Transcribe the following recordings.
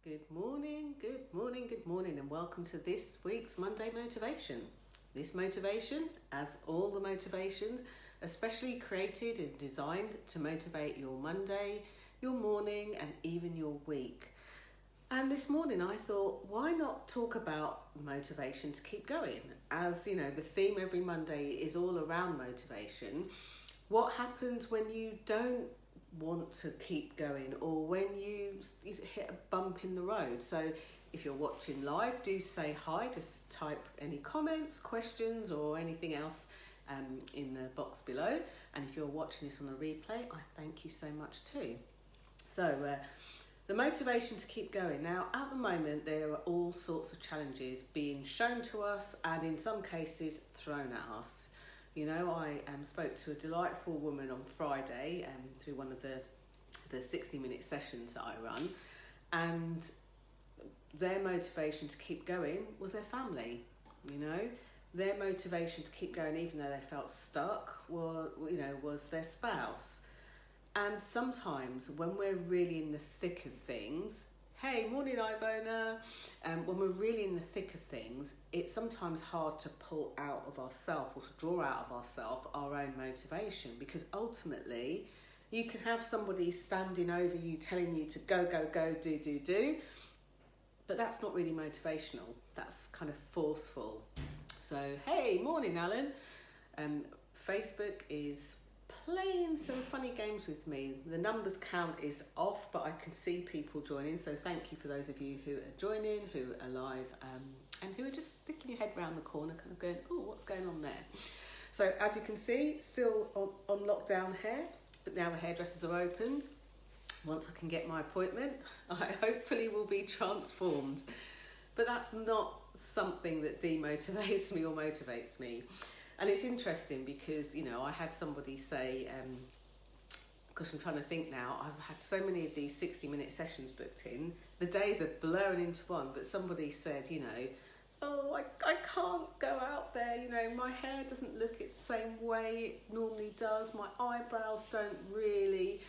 Good morning, good morning, good morning, and welcome to this week's Monday Motivation. This motivation, as all the motivations, especially created and designed to motivate your Monday, your morning, and even your week. And this morning I thought, why not talk about motivation to keep going? As you know, the theme every Monday is all around motivation. What happens when you don't want to keep going, or when you hit a bump in the road? So if you're watching live, do say hi, just type any comments, questions or anything else in the box below. And if you're watching this on the replay, I thank you so much too. So the motivation to keep going. Now at the moment there are all sorts of challenges being shown to us and in some cases thrown at us. You know, I spoke to a delightful woman on Friday through one of the 60-minute sessions that I run, and their motivation to keep going was their family. You know, their motivation to keep going, even though they felt stuck, was their spouse. And sometimes when we're really in the thick of things, hey, morning Ivona, when we're really in the thick of things, it's sometimes hard to pull out of ourselves or to draw out of ourselves our own motivation, because ultimately you can have somebody standing over you telling you to go, do, but that's not really motivational. That's kind of forceful. So, hey, morning Alan. Facebook is playing some funny games with me. The numbers count is off, but I can see people joining, so thank you for those of you who are joining, who are live, and who are just sticking your head round the corner kind of going, oh, what's going on there? So as you can see, still on lockdown here, but now the hairdressers are opened. Once I can get my appointment, I hopefully will be transformed, but that's not something that demotivates me or motivates me. And it's interesting because, you know, I had somebody say, gosh, I'm trying to think now, I've had so many of these 60-minute sessions booked in, the days are blurring into one, but somebody said, you know, oh, I can't go out there, you know, my hair doesn't look the same way it normally does, my eyebrows don't really,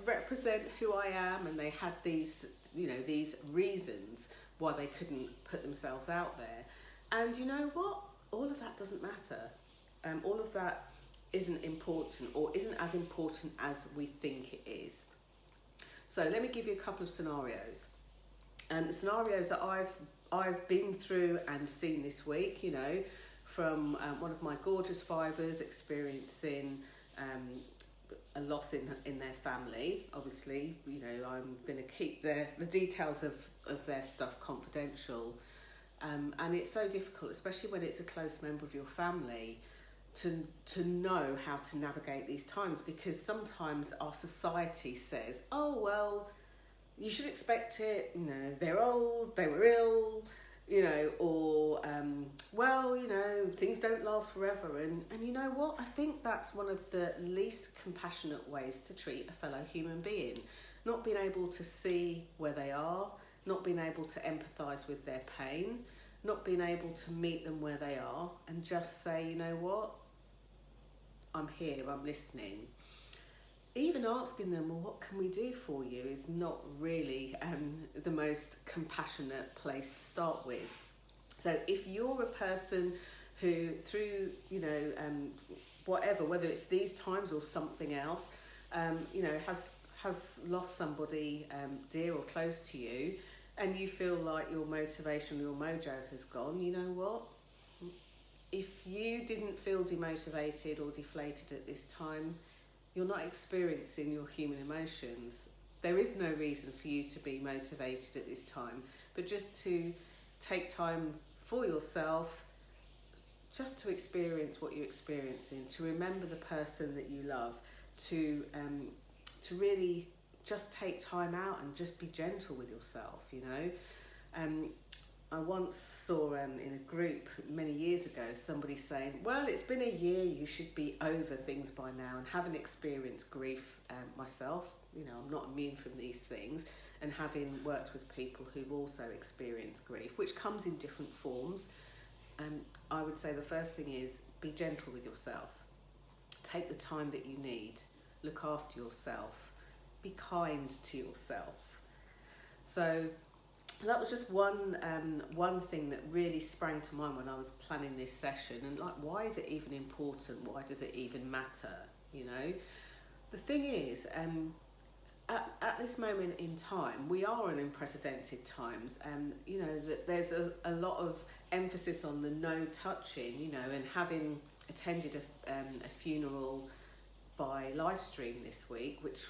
represent who I am, and they had these, you know, these reasons why they couldn't put themselves out there. And you know what? All of that doesn't matter. All of that isn't important, or isn't as important as we think it is. So let me give you a couple of scenarios. The scenarios that I've been through and seen this week, you know, from one of my gorgeous fibres experiencing a loss in their family. Obviously, you know, I'm going to keep the details of their stuff confidential. And it's so difficult, especially when it's a close member of your family, to know how to navigate these times, because sometimes our society says, oh, well, you should expect it, you know, they're old, they were ill, you know, or, well, you know, things don't last forever. And you know what? I think that's one of the least compassionate ways to treat a fellow human being. Not being able to see where they are, not being able to empathise with their pain, not being able to meet them where they are and just say, you know what, I'm here, I'm listening. Even asking them, well, what can we do for you, is not really the most compassionate place to start with. So if you're a person who through, you know, whatever, whether it's these times or something else, you know, has lost somebody dear or close to you, and you feel like your motivation, your mojo has gone, you know what? If you didn't feel demotivated or deflated at this time, you're not experiencing your human emotions. There is no reason for you to be motivated at this time, but just to take time for yourself, just to experience what you're experiencing, to remember the person that you love, to really just take time out and just be gentle with yourself, you know. I once saw in a group many years ago somebody saying, well, it's been a year, you should be over things by now. And having experienced grief myself, you know, I'm not immune from these things, and having worked with people who've also experienced grief, which comes in different forms, I would say the first thing is be gentle with yourself. Take the time that you need, look after yourself, be kind to yourself. So that was just one thing that really sprang to mind when I was planning this session. And like, why is it even important? Why does it even matter? You know, the thing is, at this moment in time, we are in unprecedented times, and you know that there's a lot of emphasis on the no touching. You know, and having attended a funeral by live stream this week, which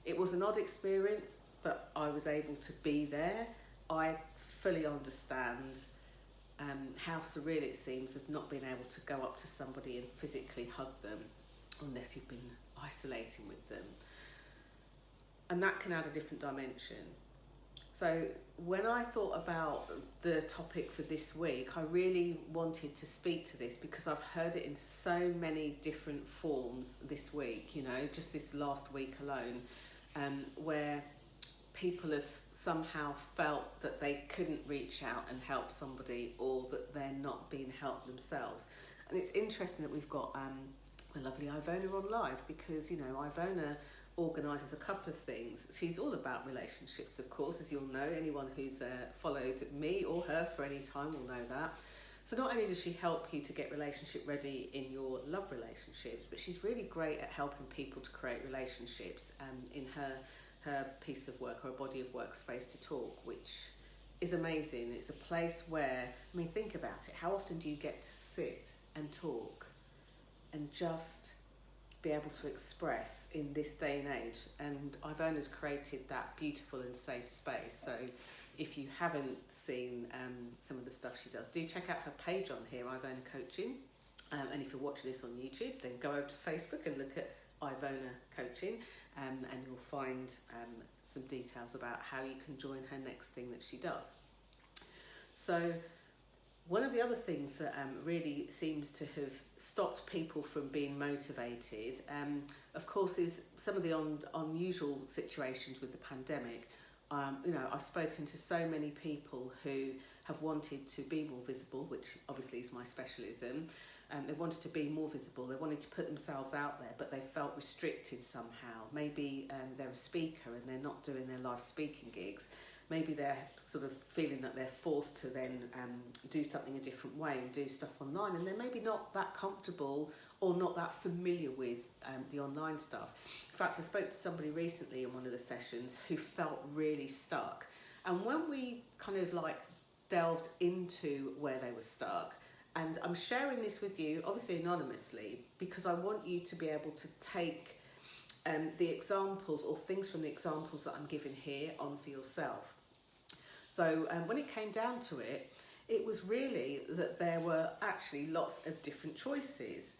it was an odd experience, but I was able to be there. I fully understand how surreal it seems of not being able to go up to somebody and physically hug them unless you've been isolating with them. And that can add a different dimension. So when I thought about the topic for this week, I really wanted to speak to this because I've heard it in so many different forms this week, you know, just this last week alone, where people have somehow felt that they couldn't reach out and help somebody, or that they're not being helped themselves. And it's interesting that we've got the lovely Ivona on live, because, you know, Ivona organises a couple of things. She's all about relationships, of course, as you'll know. Anyone who's followed me or her for any time will know that. So not only does she help you to get relationship ready in your love relationships, but she's really great at helping people to create relationships in her piece of work, or a body of work, Space to Talk, which is amazing. It's a place where, I mean, think about it. How often do you get to sit and talk and just be able to express in this day and age? And Ivona's created that beautiful and safe space. So if you haven't seen some of the stuff she does, do check out her page on here, Ivona Coaching. And if you're watching this on YouTube, then go over to Facebook and look at Ivona Coaching, and you'll find some details about how you can join her next thing that she does. So one of the other things that really seems to have stopped people from being motivated, of course, is some of the unusual situations with the pandemic. You know, I've spoken to so many people who have wanted to be more visible, which obviously is my specialism. They wanted to be more visible, they wanted to put themselves out there, but they felt restricted somehow. Maybe they're a speaker and they're not doing their live speaking gigs. Maybe they're sort of feeling that they're forced to then do something a different way and do stuff online, and they're maybe not that comfortable or not that familiar with the online stuff. In fact, I spoke to somebody recently in one of the sessions who felt really stuck. And when we kind of like delved into where they were stuck, and I'm sharing this with you, obviously anonymously, because I want you to be able to take the examples or things from the examples that I'm giving here on for yourself. So when it came down to it, it was really that there were actually lots of different choices.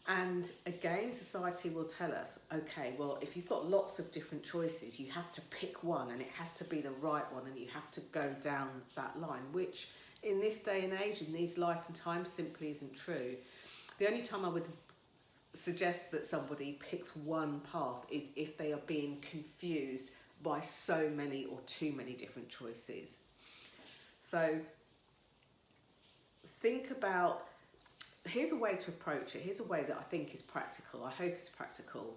And again, society will tell us, okay, well, if you've got lots of different choices, you have to pick one, and it has to be the right one, and you have to go down that line, which in this day and age, in these life and times, simply isn't true. The only time I would suggest that somebody picks one path is if they are being confused by so many or too many different choices. So think about, here's a way to approach it. Here's a way that I think is practical. I hope it's practical.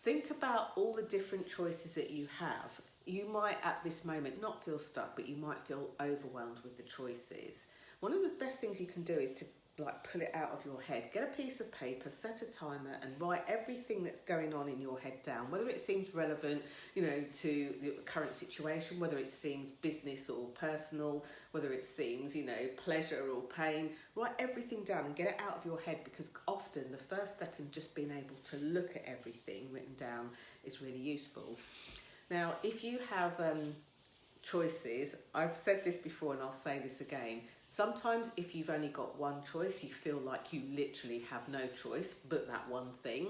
Think about all the different choices that you have. You might at this moment not feel stuck, but you might feel overwhelmed with the choices. One of the best things you can do is to pull it out of your head. Get a piece of paper, set a timer, and write everything that's going on in your head down, whether it seems relevant, you know, to the current situation, whether it seems business or personal, whether it seems, you know, pleasure or pain. Write everything down and get it out of your head, because often the first step in just being able to look at everything written down is really useful. Now, if you have choices, I've said this before and I'll say this again, sometimes if you've only got one choice, you feel like you literally have no choice but that one thing.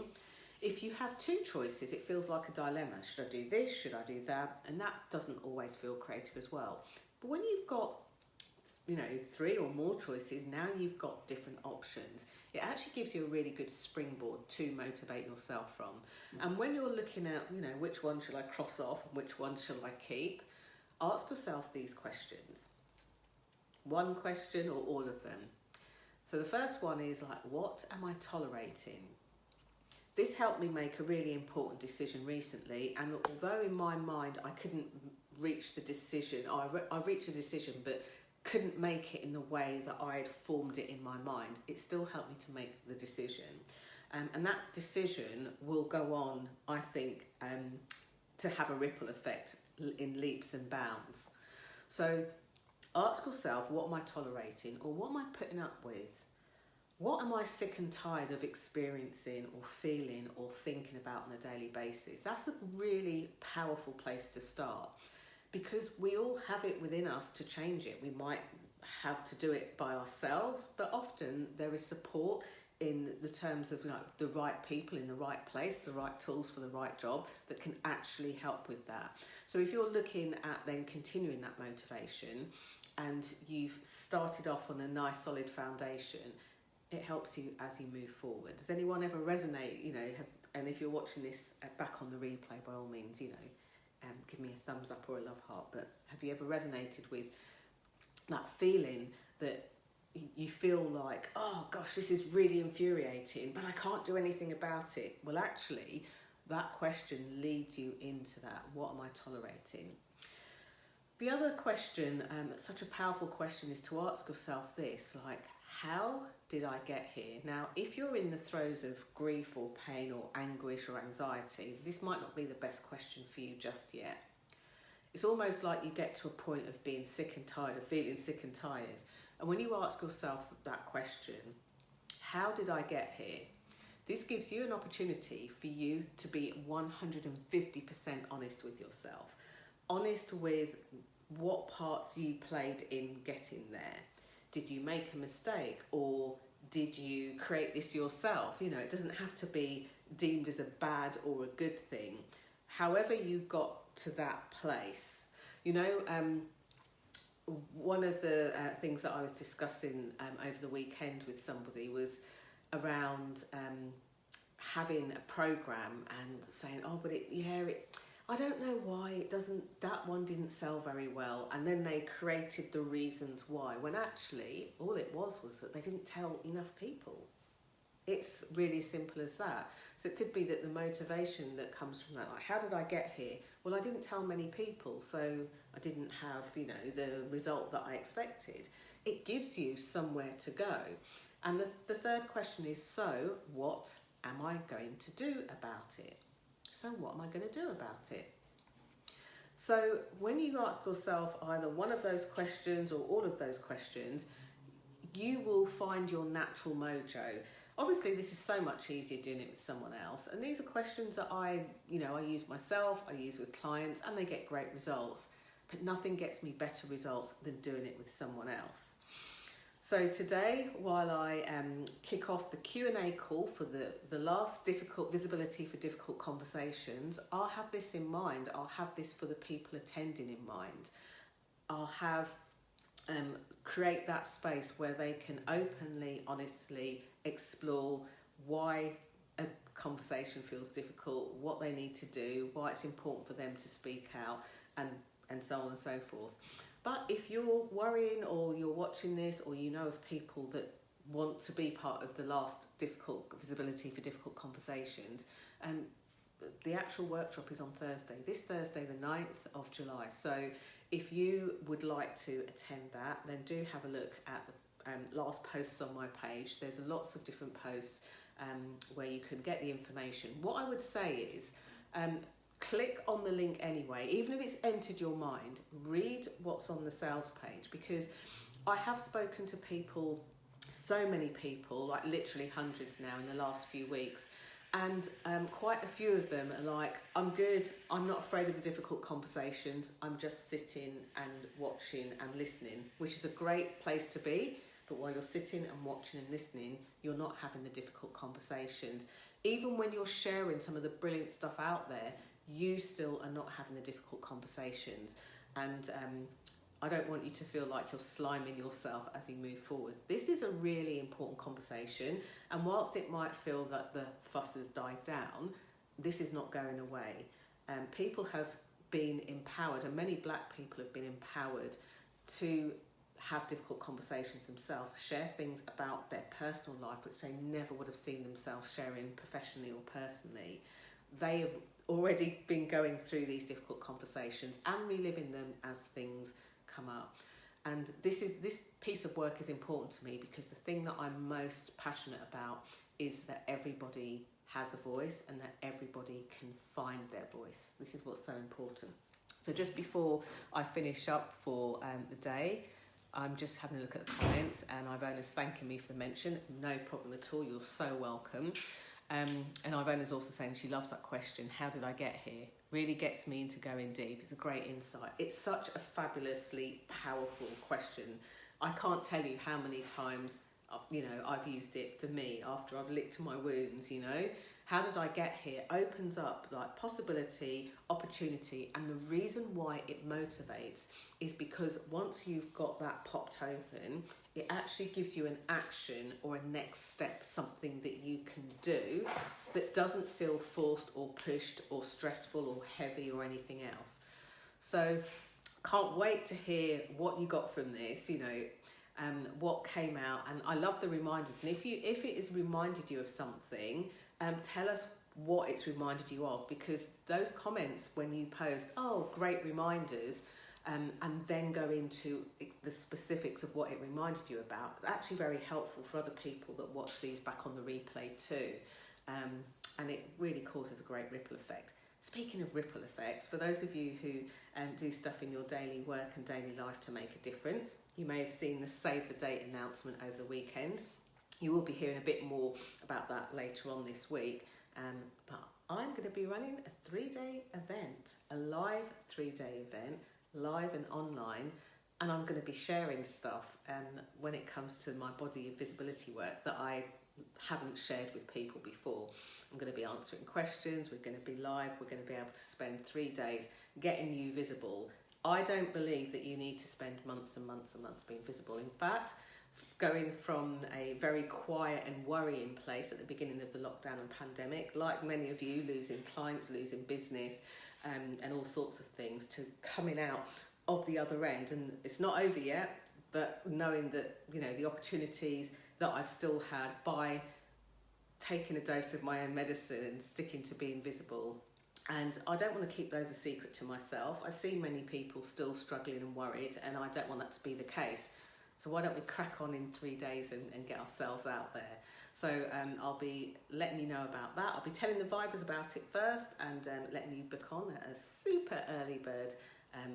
If you have two choices, it feels like a dilemma. Should I do this? Should I do that? And that doesn't always feel creative as well. But when you've got, you know, three or more choices, now you've got different options. It actually gives you a really good springboard to motivate yourself from. And when you're looking at, you know, which one should I cross off and which one shall I keep, ask yourself these questions. One question or all of them. So the first one is like, what am I tolerating? This helped me make a really important decision recently, and although in my mind I couldn't reached the decision. I reached a decision, but couldn't make it in the way that I had formed it in my mind. It still helped me to make the decision. And that decision will go on, I think, to have a ripple effect in leaps and bounds. So ask yourself, what am I tolerating, or what am I putting up with? What am I sick and tired of experiencing or feeling or thinking about on a daily basis? That's a really powerful place to start, because we all have it within us to change it. We might have to do it by ourselves, but often there is support in the terms of the right people in the right place, the right tools for the right job that can actually help with that. So if you're looking at then continuing that motivation and you've started off on a nice solid foundation, it helps you as you move forward. Does anyone ever resonate, and if you're watching this back on the replay, by all means, give me a thumbs up or a love heart, but have you ever resonated with that feeling that you feel like, oh gosh, this is really infuriating, but I can't do anything about it? Well, actually, that question leads you into that. What am I tolerating? The other question, such a powerful question, is to ask yourself this, like, how did I get here? Now, if you're in the throes of grief or pain or anguish or anxiety, this might not be the best question for you just yet. It's almost like you get to a point of being sick and tired, of feeling sick and tired. And when you ask yourself that question, how did I get here? This gives you an opportunity for you to be 150% honest with yourself. Honest with what parts you played in getting there. Did you make a mistake, or did you create this yourself? It doesn't have to be deemed as a bad or a good thing. However you got to that place, one of the things that I was discussing over the weekend with somebody was around having a program and saying, oh, but I don't know why that one didn't sell very well. And then they created the reasons why, when actually all it was that they didn't tell enough people. It's really simple as that. So it could be that the motivation that comes from that, like, how did I get here? Well, I didn't tell many people, so I didn't have, the result that I expected. It gives you somewhere to go. And the third question is, so what am I going to do about it? So what am I going to do about it? So when you ask yourself either one of those questions or all of those questions, you will find your natural mojo. Obviously, this is so much easier doing it with someone else. And these are questions that I use myself, I use with clients, and they get great results. But nothing gets me better results than doing it with someone else. So today, while I kick off the Q&A call for the last visibility for difficult conversations, I'll have this in mind. I'll have this for the people attending in mind. I'll have create that space where they can openly, honestly explore why a conversation feels difficult, what they need to do, why it's important for them to speak out, and so on and so forth. But if you're worrying, or you're watching this, or you know of people that want to be part of the last difficult visibility for difficult conversations, the actual workshop is on Thursday, this Thursday the 9th of July. So if you would like to attend that, then do have a look at the last posts on my page. There's lots of different posts where you can get the information. What I would say is, click on the link anyway, even if it's entered your mind. Read what's on the sales page, because I have spoken to people, so many people, like literally hundreds now in the last few weeks, and quite a few of them are like, I'm good, I'm not afraid of the difficult conversations, I'm just sitting and watching and listening, which is a great place to be. But while you're sitting and watching and listening, you're not having the difficult conversations. Even when you're sharing some of the brilliant stuff out there, you still are not having the difficult conversations. And I don't want you to feel like you're sliming yourself as you move forward. This is a really important conversation. And whilst it might feel that the fuss has died down, this is not going away. People have been empowered, and many Black people have been empowered to have difficult conversations themselves, share things about their personal life which they never would have seen themselves sharing professionally or personally. They have already been going through these difficult conversations and reliving them as things come up. And this piece of work is important to me because the thing that I'm most passionate about is that everybody has a voice and that everybody can find their voice. This is what's so important. So just before I finish up for the day, I'm just having a look at the comments, and Ivona's thanking me for the mention. No problem at all, you're so welcome. And Ivona's also saying she loves that question, how did I get here? Really gets me into going deep. It's a great insight. It's such a fabulously powerful question. I can't tell you how many times, I've used it for me after I've licked my wounds, How did I get here? Opens up like possibility, opportunity, and the reason why it motivates is because once you've got that popped open, it actually gives you an action or a next step, something that you can do that doesn't feel forced or pushed or stressful or heavy or anything else. So can't wait to hear what you got from this, what came out. And I love the reminders. And if it has reminded you of something, tell us what it's reminded you of, because those comments when you post, oh, great reminders, and then go into the specifics of what it reminded you about, it's actually very helpful for other people that watch these back on the replay too. And it really causes a great ripple effect. Speaking of ripple effects, for those of you who do stuff in your daily work and daily life to make a difference, you may have seen the Save the Date announcement over the weekend. You will be hearing a bit more about that later on this week. But I'm going to be running a 3-day event, a live 3-day event, live and online. And I'm going to be sharing stuff when it comes to my body visibility work that I haven't shared with people before. I'm going to be answering questions. We're going to be live. We're going to be able to spend 3 days getting you visible. I don't believe that you need to spend months and months and months being visible. In fact, going from a very quiet and worrying place at the beginning of the lockdown and pandemic, like many of you, losing clients, losing business, and all sorts of things, to coming out of the other end. And it's not over yet, but knowing that, the opportunities that I've still had by taking a dose of my own medicine and sticking to being visible. And I don't want to keep those a secret to myself. I see many people still struggling and worried, and I don't want that to be the case. So why don't we crack on in 3 days and get ourselves out there? So I'll be letting you know about that. I'll be telling the Vibers about it first, and letting you book on at a super early bird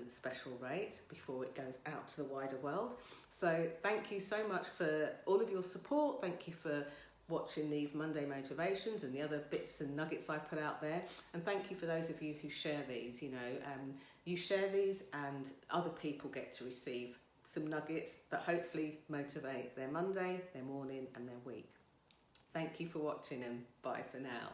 special rate before it goes out to the wider world. So thank you so much for all of your support. Thank you for watching these Monday motivations and the other bits and nuggets I put out there. And thank you for those of you who share these. You share these and other people get to receive some nuggets that hopefully motivate their Monday, their morning and their week. Thank you for watching, and bye for now.